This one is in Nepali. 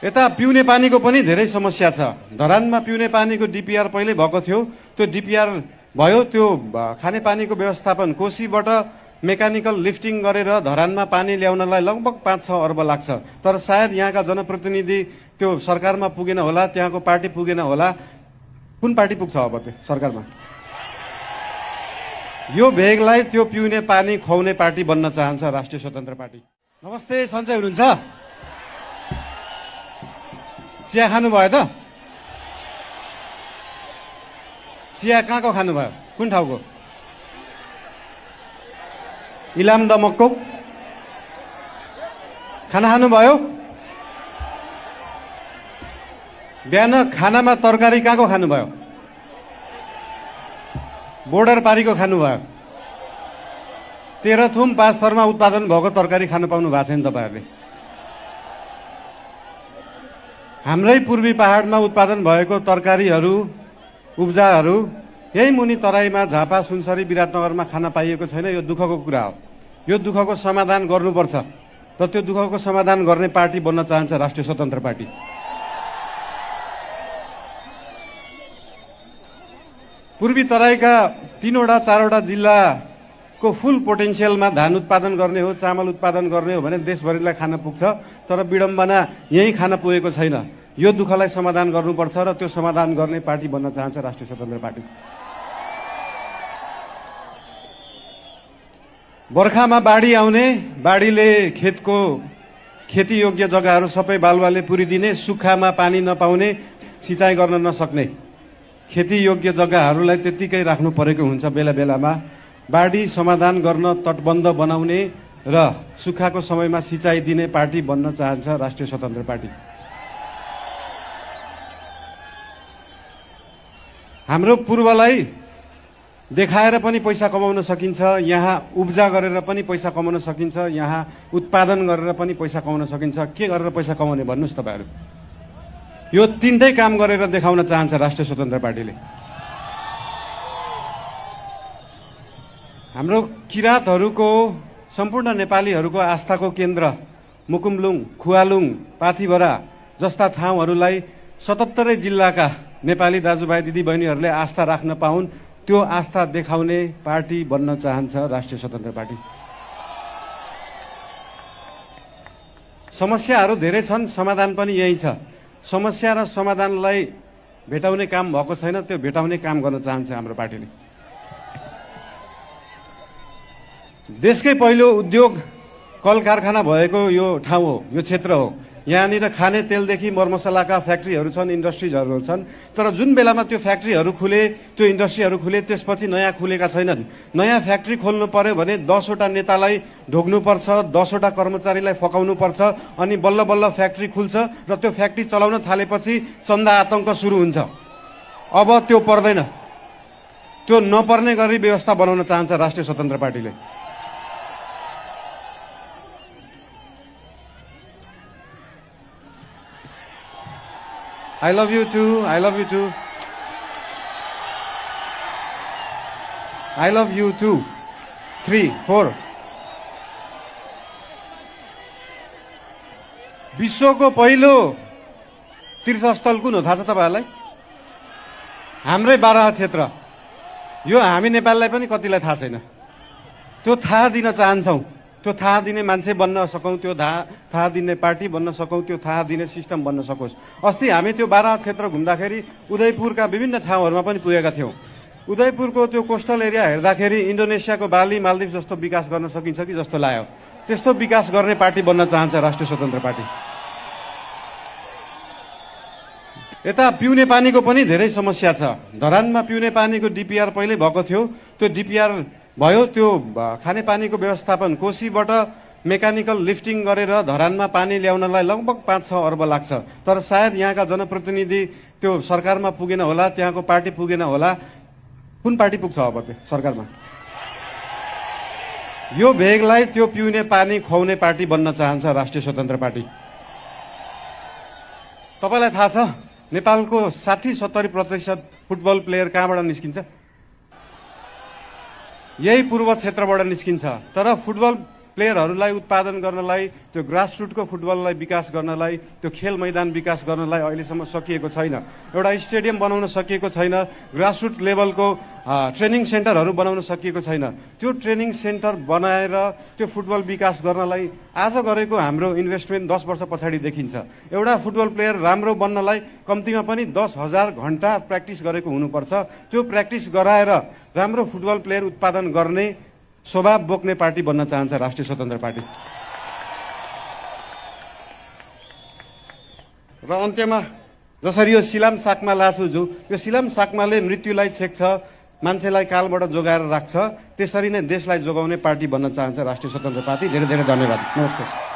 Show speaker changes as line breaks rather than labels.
यता पिउने पानीको पनि धेरै समस्या छ। धरानमा पिउने पानीको डिपिआर पहिल्यै भएको थियो, त्यो डिपिआर भयो, त्यो खानेपानीको व्यवस्थापन कोसीबाट मेकानिकल लिफ्टिङ गरेर धरानमा पानी ल्याउनलाई लगभग 5-6 अर्ब लाग्छ। तर सायद यहाँका जनप्रतिनिधि त्यो सरकारमा पुगेन होला, त्यहाँको पार्टी पुगेन होला। कुन पार्टी पुग्छ अब त्यो सरकारमा? यो भेगलाई त्यो पिउने पानी खुवाउने पार्टी बन्न चाहन्छ राष्ट्रिय स्वतन्त्र पार्टी। नमस्ते, सञ्चय हुनुहुन्छ? चिया खानुभयो त? चिया कहाँको खानुभयो? कुन ठाउँको? इलाम दमकको खाना खानुभयो? बिहान खानामा तरकारी कहाँको खानुभयो? बोर्डर पारीको खानुभयो? 13 थुम 5 थरमा उत्पादन भएको तरकारी खान पाउनु भएको छैन तपाईँहरूले। हाम्रै पूर्वी पहाडमा उत्पादन भएको तरकारीहरू, उब्जाहरू यही मुनि तराईमा झापा, सुनसरी, विराटनगरमा खान पाइएको छैन। यो दुःखको कुरा हो। यो दुःखको समाधान गर्नुपर्छ र त्यो दुःखको समाधान गर्ने पार्टी बन्न चाहन्छ राष्ट्रिय स्वतन्त्र पार्टी। पूर्वी तराईका 3-4 जिल्लाको फुल पोटेन्सियलमा धान उत्पादन गर्ने हो, चामल उत्पादन गर्ने हो भने देशभरिलाई खान पुग्छ। तर विडम्बना यही खान पुगेको छैन। यो दुःखलाई समाधान गर्नुपर्छ र त्यो समाधान गर्ने पार्टी बन्न चाहन्छ राष्ट्रिय स्वतन्त्र पार्टी। बर्खामा बाढी आउने, बाढीले खेतको खेतीयोग्य जग्गाहरू सबै बालुवाले पुरिदिने, सुक्खामा पानी नपाउने, सिँचाइ गर्न नसक्ने खेतीयोग्य जग्गाहरूलाई त्यत्तिकै राख्नु परेको हुन्छ। बेला बेलामा बाढी समाधान गर्न तटबन्ध बनाउने र सुक्खाको समयमा सिँचाइ दिने पार्टी बन्न चाहन्छ राष्ट्रिय स्वतन्त्र पार्टी। हाम्रो पूर्वलाई देखाएर पनि पैसा कमाउन सकिन्छ, यहाँ उब्जा गरेर पनि पैसा कमाउन सकिन्छ, यहाँ उत्पादन गरेर पनि पैसा कमाउन सकिन्छ। के गरेर पैसा कमाउने भन्नुहोस् तपाईँहरू? यो तीनटै काम गरेर देखाउन चाहन्छ राष्ट्रिय स्वतन्त्र पार्टीले। हाम्रो किराँतहरूको, सम्पूर्ण नेपालीहरूको आस्थाको केन्द्र मुकुमलुङ, खुवालुङ, पाथिभरा जस्ता ठाउँहरूलाई 77 जिल्लाका नेपाली दाजुभाइ दिदीबहिनीहरूले आस्था राख्न पाउन्, त्यो आस्था देखाउने पार्टी बन्न चाहन्छ राष्ट्रिय स्वतन्त्र पार्टी। समस्याहरू धेरै छन्, समाधान पनि यही छ। समस्या र समाधानलाई भेटाउने काम भएको छैन, त्यो भेटाउने काम गर्न चाहन्छ हाम्रो पार्टीले। देशकै पहिलो उद्योग कल कारखाना भएको यो ठाउँ हो, यो क्षेत्र हो। यहाँनिर खाने तेलदेखि मरमसलाका फ्याक्ट्रीहरू छन्, इन्डस्ट्रिजहरू छन्। तर जुन बेलामा त्यो फ्याक्ट्रीहरू खुले, त्यो इन्डस्ट्रीहरू खुले, त्यसपछि नयाँ खुलेका छैनन्। नयाँ फ्याक्ट्री खोल्नु पर्यो भने 10वटा नेतालाई ढोग्नुपर्छ, 10वटा कर्मचारीलाई फकाउनुपर्छ, अनि बल्ल बल्ल फ्याक्ट्री खुल्छ र त्यो फ्याक्ट्री चलाउन थालेपछि चन्दा आतङ्क सुरु हुन्छ। अब त्यो पर्दैन। त्यो नपर्ने गरी व्यवस्था बनाउन चाहन्छ राष्ट्रिय स्वतन्त्र पार्टीले। I love you too. I love you too. I love you too. 3, 4. विश्वको पहिलो तीर्थस्थल कुन हो थाहा छ तपाईहरुलाई? हाम्रै बाराहा क्षेत्र। यो हामी नेपाललाई पनि कतिलाई थाहा छैन। त्यो थाहा दिन चाहन्छौं। त्यो थाहा दिने मान्छे बन्न सकौं, त्यो थाहा दिने पार्टी बन्न सकौं, त्यो थाहा दिने सिस्टम बन्न सकोस्। अस्ति हामी त्यो बाराहा क्षेत्र घुम्दाखेरि उदयपुरका विभिन्न ठाउँहरूमा पनि पुगेका थियौं। उदयपुरको त्यो कोस्टल एरिया हेर्दाखेरि इन्डोनेसियाको बाली, मालदिव जस्तो विकास गर्न सकिन्छ कि जस्तो लाग्यो। त्यस्तो विकास गर्ने पार्टी बन्न चाहन्छ राष्ट्रिय स्वतन्त्र पार्टी। यता पिउने पानीको पनि धेरै समस्या छ। धरानमा पिउने पानीको डिपिआर पहिल्यै भएको थियो, त्यो डिपिआर भयो, त्यो खानेपानीको व्यवस्थापन कोसीबाट मेकानिकल लिफ्टिङ गरेर धरानमा पानी ल्याउनलाई लगभग 5-6 अर्ब लाग्छ। तर सायद यहाँका जनप्रतिनिधि त्यो सरकारमा पुगेन होला, त्यहाँको पार्टी पुगेन होला। कुन पार्टी पुग्छ अब त्यो सरकारमा? यो भेगलाई त्यो पिउने पानी खुवाउने पार्टी बन्न चाहन्छ राष्ट्रिय स्वतन्त्र पार्टी। तपाईलाई थाहा छ नेपालको 60-70% फुटबल प्लेयर कहाँबाट निस्किन्छ? यही पूर्व क्षेत्रबाट निस्किन्छ। तर फुटबल प्लेयरहरूलाई उत्पादन गर्नलाई, त्यो ग्रासरुटको फुटबललाई विकास गर्नलाई, त्यो खेल मैदान विकास गर्नलाई अहिलेसम्म सकिएको छैन। एउटा स्टेडियम बनाउन सकिएको छैन, ग्रासरुट लेभलको ट्रेनिङ सेन्टरहरू बनाउन सकिएको छैन। त्यो ट्रेनिङ सेन्टर बनाएर त्यो फुटबल विकास गर्नलाई आज गरेको हाम्रो इन्भेस्टमेन्ट 10 वर्ष पछाडि देखिन्छ। एउटा फुटबल प्लेयर राम्रो बन्नलाई कम्तीमा पनि 10,000 घण्टा प्र्याक्टिस गरेको हुनुपर्छ। त्यो प्र्याक्टिस गराएर राम्रो फुटबल प्लेयर उत्पादन गर्ने स्वभाव बोक्ने पार्टी बन्न चाहन्छ राष्ट्रिय स्वतन्त्र पार्टी। र अन्त्यमा जसरी यो सिलाम साकमा लाछुजु, यो सिलाम साकमाले मृत्युलाई छेक्छ, मान्छेलाई कालबाट जोगाएर राख्छ, त्यसरी नै देशलाई जोगाउने पार्टी बन्न चाहन्छ राष्ट्रिय स्वतन्त्र पार्टी। धेरै धेरै धन्यवाद। नमस्ते।